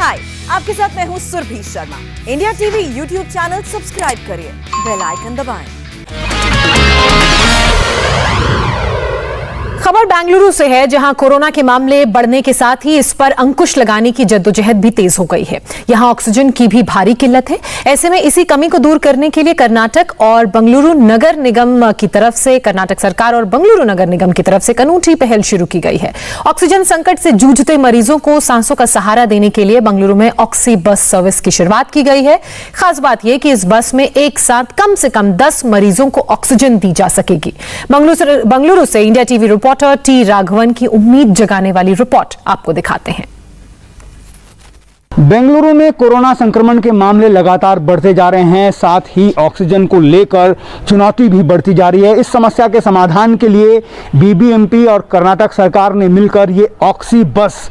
हाय, आपके साथ मैं हूँ Surabhi Sharma. India TV YouTube channel subscribe करिए, बेल आइकन दबाएं। खबर बेंगलुरु से है, जहां कोरोना के मामले बढ़ने के साथ ही इस पर अंकुश लगाने की जद्दोजहद भी तेज हो गई है। यहां ऑक्सीजन की भी भारी किल्लत है। ऐसे में इसी कमी को दूर करने के लिए कर्नाटक और बेंगलुरु नगर निगम की तरफ से, कर्नाटक सरकार और बेंगलुरु नगर निगम की तरफ से एक अनूठी पहल शुरू की गई है। ऑक्सीजन संकट से जूझते मरीजों को सांसों का सहारा देने के लिए बेंगलुरु में ऑक्सी बस सर्विस की शुरुआत की गई है। खास बात यह कि इस बस में एक साथ कम से कम 10 मरीजों को ऑक्सीजन दी जा सकेगी। बेंगलुरु से India TV reporter T Raghavan की उम्मीद जगाने वाली रिपोर्ट आपको दिखाते हैं। बेंगलुरु में कोरोना संक्रमण के मामले लगातार बढ़ते जा रहे हैं, साथ ही ऑक्सीजन को लेकर चुनौती भी बढ़ती जा रही है। इस समस्या के समाधान के लिए बीबीएमपी और कर्नाटक सरकार ने मिलकर ये ऑक्सी बस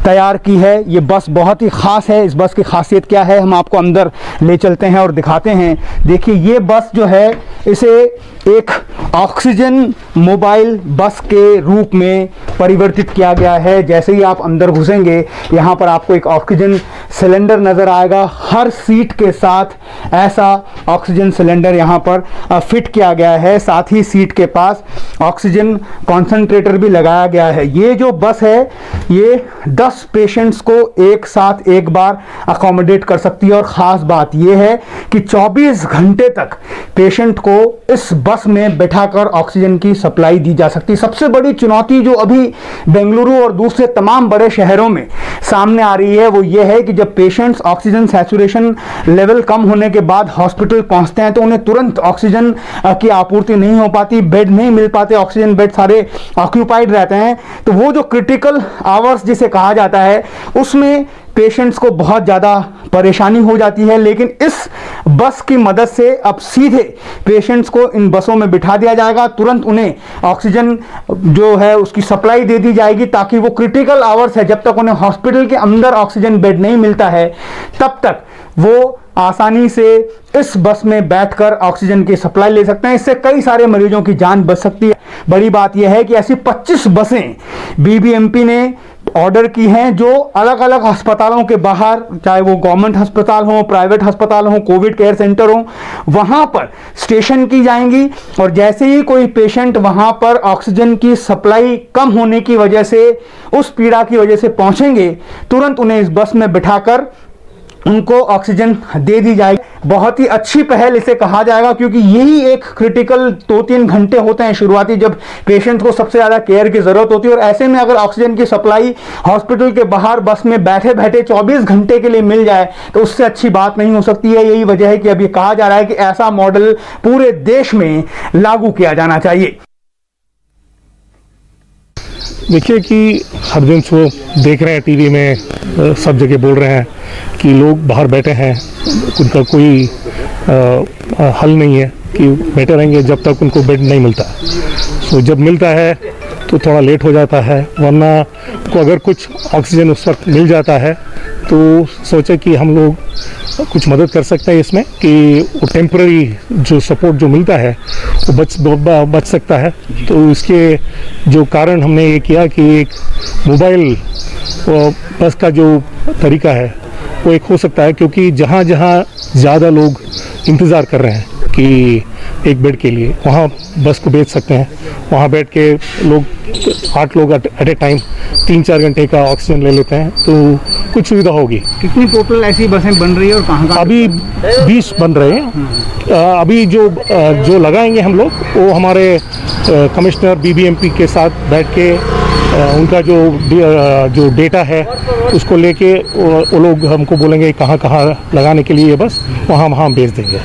तैयार की है। ये बस बहुत ही खास है। इस बस की खासियत क्या है, हम आपको अंदर ले चलते हैं और दिखाते हैं। देखिए, ये बस जो है, इसे एक ऑक्सीजन मोबाइल बस के रूप में परिवर्तित किया गया है। जैसे ही आप अंदर घुसेंगे, यहाँ पर आपको एक ऑक्सीजन सिलेंडर नजर आएगा। हर सीट के साथ ऐसा ऑक्सीजन सिलेंडर यहाँ पर फिट किया गया है। साथ ही सीट के पास ऑक्सीजन कॉन्सेंट्रेटर भी लगाया गया है। ये जो बस है, ये 10 पेशेंट्स को एक साथ एक बार अकोमोडेट कर सकती है। और ख़ास बात यह है कि 24 घंटे तक पेशेंट को इस बस में बैठाकर ऑक्सीजन की सप्लाई दी जा सकती है। सबसे बड़ी चुनौती जो अभी बेंगलुरु और दूसरे तमाम बड़े शहरों में सामने आ रही है, वो ये है कि जब पेशेंट्स ऑक्सीजन सैचुरेशन लेवल कम होने के बाद हॉस्पिटल पहुंचते हैं तो उन्हें तुरंत ऑक्सीजन की आपूर्ति नहीं हो पाती, बेड नहीं मिल पाते, ऑक्सीजन बेड सारे ऑक्यूपाइड रहते हैं। तो वो जो क्रिटिकल आवर्स जिसे कहा जाता है, उसमें पेशेंट्स को बहुत ज़्यादा परेशानी हो जाती है। लेकिन इस बस की मदद से अब सीधे पेशेंट्स को इन बसों में बिठा दिया जाएगा, तुरंत उन्हें ऑक्सीजन जो है उसकी सप्लाई दे दी जाएगी, ताकि वो क्रिटिकल आवर्स है, जब तक उन्हें हॉस्पिटल के अंदर ऑक्सीजन बेड नहीं मिलता है, तब तक वो आसानी से इस बस में बैठकर ऑक्सीजन की सप्लाई ले सकते हैं। इससे कई सारे मरीजों की जान बच सकती है। बड़ी बात यह है कि ऐसी 25 बसें बीबीएमपी ने ऑर्डर की हैं, जो अलग अलग अस्पतालों के बाहर, चाहे वो गवर्नमेंट अस्पताल हो, प्राइवेट अस्पताल हो, कोविड केयर सेंटर हो, वहां पर स्टेशन की जाएंगी। और जैसे ही कोई पेशेंट वहां पर ऑक्सीजन की सप्लाई कम होने की वजह से, उस पीड़ा की वजह से पहुंचेंगे, तुरंत उन्हें इस बस में बिठाकर उनको ऑक्सीजन दे दी जाएगी। बहुत ही अच्छी पहल इसे कहा जाएगा, क्योंकि यही एक क्रिटिकल 2-3 घंटे होते हैं शुरुआती, जब पेशेंट को सबसे ज़्यादा केयर की ज़रूरत होती है। और ऐसे में अगर ऑक्सीजन की सप्लाई हॉस्पिटल के बाहर बस में बैठे बैठे 24 घंटे के लिए मिल जाए, तो उससे अच्छी बात नहीं हो सकती है। यही वजह है कि अभी कहा जा रहा है कि ऐसा मॉडल पूरे देश में लागू किया जाना चाहिए। देखिए कि हर दिन सो देख रहे हैं टीवी में, सब जगह बोल रहे हैं कि लोग बाहर बैठे हैं, उनका कोई हल नहीं है कि बैठे रहेंगे जब तक उनको बेड नहीं मिलता। सो जब मिलता है तो थोड़ा लेट हो जाता है, वरना को अगर कुछ ऑक्सीजन उस वक्त मिल जाता है तो सोचे कि हम लोग कुछ मदद कर सकते हैं इसमें, कि वो टेम्पररी जो सपोर्ट जो मिलता है वो बच सकता है। तो इसके जो कारण हमने ये किया कि एक मोबाइल बस का जो तरीका है वो एक हो सकता है, क्योंकि जहाँ जहाँ ज़्यादा लोग इंतज़ार कर रहे हैं कि एक बेड के लिए, वहाँ बस को भेज सकते हैं। वहाँ बैठ के लोग 8 लोग एट ए टाइम 3-4 घंटे का ऑक्सीजन ले लेते हैं, तो कुछ सुविधा होगी। कितनी टोटल ऐसी बसें बन रही है और कहाँ? अभी 20 बन रहे हैं। अभी जो लगाएंगे हम लोग, वो हमारे कमिश्नर बीबीएमपी के साथ बैठ के उनका जो डेटा है उसको लेके वो लोग हमको बोलेंगे कहाँ कहाँ लगाने के लिए बस वहाँ भेज देंगे।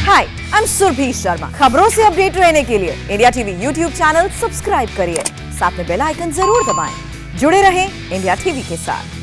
हाय, आई एम सुरभि शर्मा। खबरों से अपडेट रहने के लिए India TV YouTube channel subscribe करिए, साथ में बेल आइकन जरूर दबाएं। जुड़े रहें इंडिया टीवी के साथ।